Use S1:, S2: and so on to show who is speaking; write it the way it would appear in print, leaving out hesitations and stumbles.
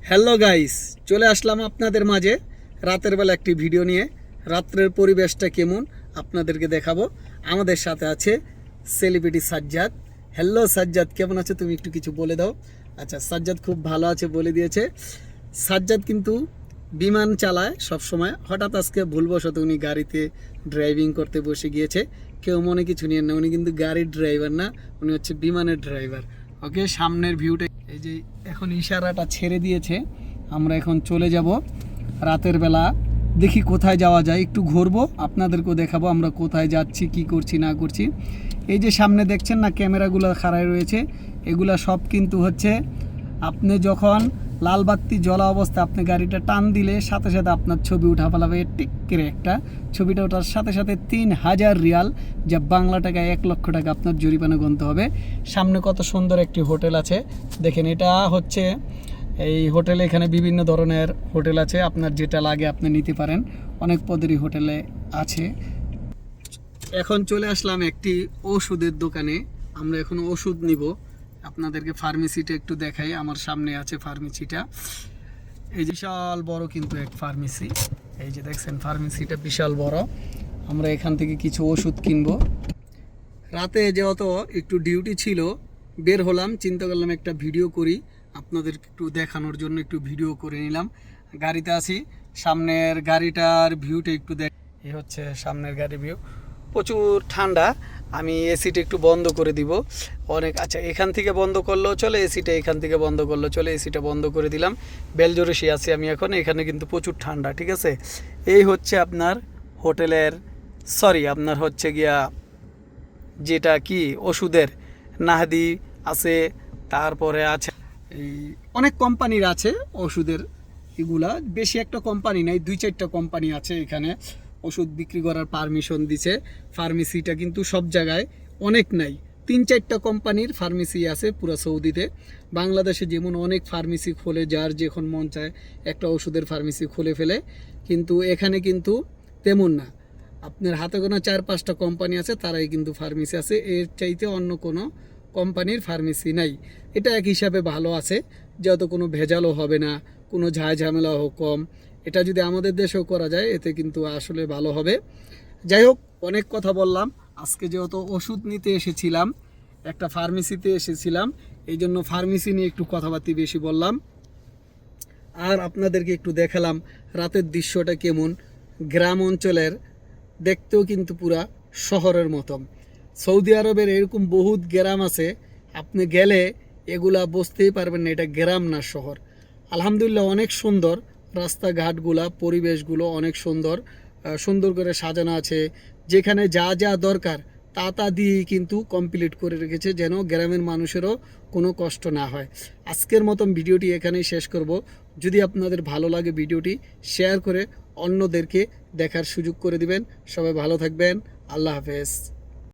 S1: Hello guys, চলে আসলাম আপনাদের মাঝে রাতের বেলা একটি ভিডিও নিয়ে। রাত্রের পরিবেশটা কেমন আপনাদেরকে দেখাবো। আমাদের সাথে আছে সেলিব্রিটি সাজ্জাদ। হ্যালো সাজ্জাদ, কেমন আছে? তুমি একটু কিছু বলে দাও। আচ্ছা, সাজ্জাদ খুব ভালো আছে বলে দিয়েছে। সাজ্জাদ কিন্তু বিমান চালায় সব সময়। হঠাৎ আজকে ভুলবশত উনি গাড়িতে ড্রাইভিং করতে বসে গিয়েছে। কেউ মনে কিছু নিয়ে না, উনি কিন্তু গাড়ির ড্রাইভার না, উনি হচ্ছে বিমানের ড্রাইভার। ওকে, সামনের ভিউটা এই যে এখন ইশারাটা ছেড়ে দিয়েছে। আমরা এখন চলে যাব রাতের বেলা। দেখি কোথায় যাওয়া যায়, একটু ঘুরবো, আপনাদেরকেও দেখাবো আমরা কোথায় যাচ্ছি, কি করছি না করছি। এই যে সামনে দেখছেন না ক্যামেরাগুলো খাড়ায় রয়েছে, এগুলা সব কিন্তু হচ্ছে আপনি যখন লাল বাতি জ্বলা অবস্থা আপনি গাড়িটা টান দিলে সাথে সাথে আপনার ছবি উঠা ফেলাবে টিক করে একটা। ছবিটা ওঠার সাথে সাথে 3000 রিয়াল, যা বাংলা টাকায় 1 লক্ষ টাকা আপনার জরিমানা গুনতে হবে। সামনে কত সুন্দর একটি হোটেল আছে দেখেন। এটা হচ্ছে এই হোটেলে, এখানে বিভিন্ন ধরনের হোটেল আছে, আপনার যেটা লাগে আপনি নিতে পারেন। অনেক পদেরই হোটেলে আছে। এখন চলে আসলাম একটি ওষুধের দোকানে। আমরা এখন ওষুধ নিব। আপনাদেরকে ফার্মেসিটা একটু দেখাই। আমার সামনে আছে ফার্মেসিটা। এই যে বিশাল বড় কিন্তু এক ফার্মেসি। এই যে দেখছেন ফার্মেসিটা বিশাল বড়। আমরা এখান থেকে কিছু ওষুধ কিনবো। রাতে যেহেতু একটু ডিউটি ছিল, বের হলাম, চিন্তা করলাম একটা ভিডিও করি, আপনাদের একটু দেখানোর জন্য একটু ভিডিও করে নিলাম। গাড়িতে আছি, সামনের গাড়িটার ভিউটা একটু দেখ। এই হচ্ছে সামনের গাড়ি ভিউ। প্রচুর ঠান্ডা। আমি এসিটা একটু বন্ধ করে দিব অনেক। আচ্ছা, এখান থেকে বন্ধ করলেও চলে, এসিটা এখান থেকে বন্ধ করলেও চলে। এসিটা বন্ধ করে দিলাম। বেলজোরেশি আছি আমি এখন। এখানে কিন্তু প্রচুর ঠান্ডা, ঠিক আছে। এই হচ্ছে আপনার হোটেলের, আপনার হচ্ছে গিয়া যেটা কি ওষুধের নাহাদি আছে, তারপরে আছে এই অনেক কোম্পানির আছে ওষুধের। এগুলা বেশি একটা কোম্পানি নাই, 2-4টা কোম্পানি আছে এখানে ওষুধ বিক্রি করার পারমিশন দিছে। ফার্মেসিটা কিন্তু সব জায়গায় অনেক নাই, 3-4টা কোম্পানির ফার্মেসি আছে পুরো সৌদিতে। বাংলাদেশে যেমন অনেক ফার্মেসি খোলে, যার যখন মন চায় একটা ওষুধের ফার্মেসি খুলে ফেলে, কিন্তু এখানে কিন্তু তেমন না। আপনার হাতে গোনা 4-5টা কোম্পানি আছে, তারাই কিন্তু ফার্মেসি আছে। এর চাইতে অন্য কোনো কোম্পানির ফার্মেসি নাই। এটা এক হিসাবে ভালো আছে, যেহেতু কোনো ভেজালও হবে না, কোনো ঝামেলাও কম। এটা যদি আমাদের দেশেও করা যায় এতে কিন্তু আসলে ভালো হবে। যাই হোক, অনেক কথা বললাম। আজকে যেহেতু ওষুধ নিতে এসেছিলাম, একটা ফার্মেসিতে এসেছিলাম, এই জন্য ফার্মেসি নিয়ে একটু কথাবার্তা বেশি বললাম। আর আপনাদেরকে একটু দেখালাম রাতের দৃশ্যটা কেমন। গ্রাম অঞ্চলের, দেখতেও কিন্তু পুরা শহরের মতন। সৌদি আরবের এরকম বহুত গ্রাম আছে, আপনি গেলে এগুলা বুঝতেই পারবেন না এটা গ্রাম না শহর। আলহামদুলিল্লাহ অনেক সুন্দর রাস্তাঘাটগুলা, পরিবেশগুলো অনেক সুন্দর, সুন্দর করে সাজানো আছে। যেখানে যা যা দরকার তা দিয়েই কিন্তু কমপ্লিট করে রেখেছে, যেন গ্রামের মানুষেরও কোনো কষ্ট না হয়। আজকের মতন ভিডিওটি এখানেই শেষ করব। যদি আপনাদের ভালো লাগে ভিডিওটি শেয়ার করে অন্যদেরকে দেখার সুযোগ করে দিবেন। সবাই ভালো থাকবেন। আল্লাহ হাফেজ।